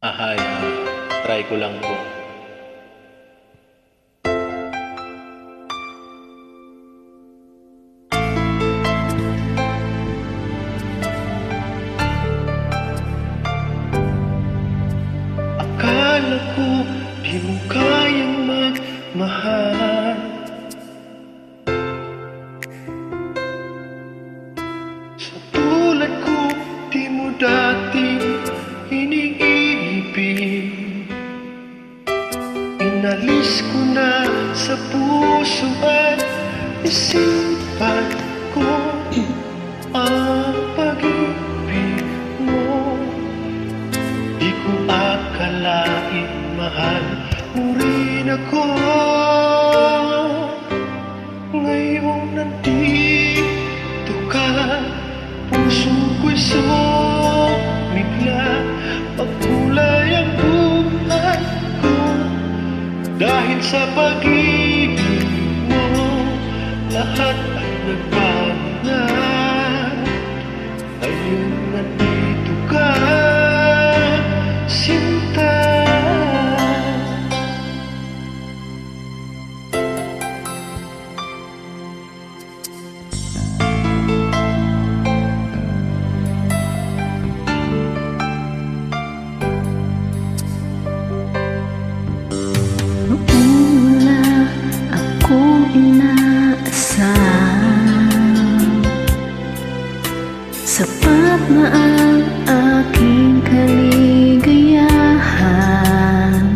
Hi, try ko lang po. Akala ko di mo kayang magmahal. Sa tulad ko, di mo dati iniibig. Inalis ko na sa puso at isipan ko ang pag-ibig mo. Di ko akalain mahal mo rin ako. Ngayong nandito ka, puso ko'y sumigla. Pagkulay ang buhay ko dahil sa pag-ibig mo. Lahat ay nagbago na. Ngayon nandito ka, sinta. Sapat na ang aking kaligayahan.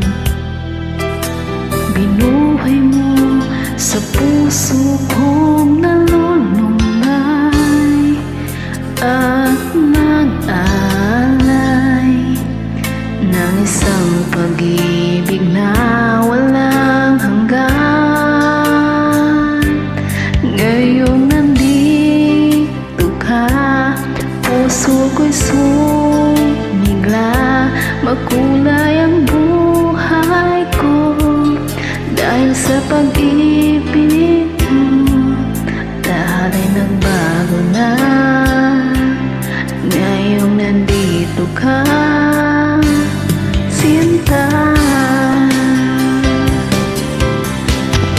Binuhay mo sa puso kong nalulungay at nag-alay ng isang pag-ibig na walang hanggan. Ngayong nandito ka, puso ko'y sumigla. Makulay ang buhay ko dahil sa pag-ibig mo. Lahat ay nagbago na. Ngayong nandito ka, sinta.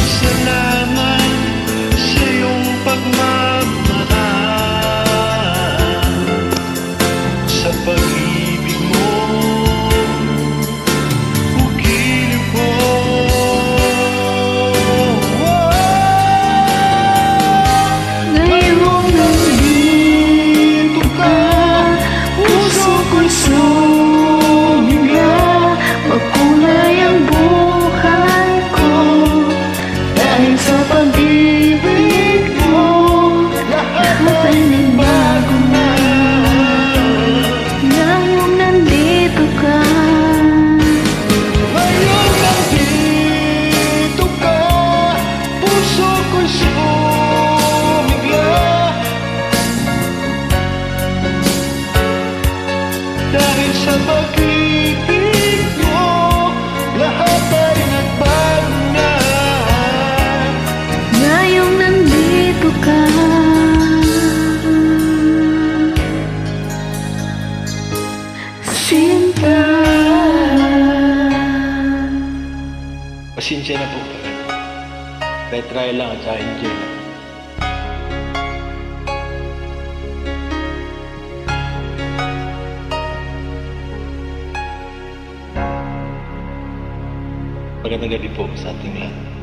Salamat sa iyong pagmamahal, sa pag-ibig mo, pugilin ko. Ngayong nandito ka, puso ko'y sumigla. Makulay ang buhay ko dahil sa pag-ibig mo. Lahat ay nagbago na. Ngayong nandito ka, Ngayon nandito ka, puso ko'y sumigla. Dahil sa pag-ibig mo, lahat ay nagbago na. ngayong nandito ka, sinta. Pasensya na po. Try lang at saka enjoy lang. Magandang gabi po sa ating lahat.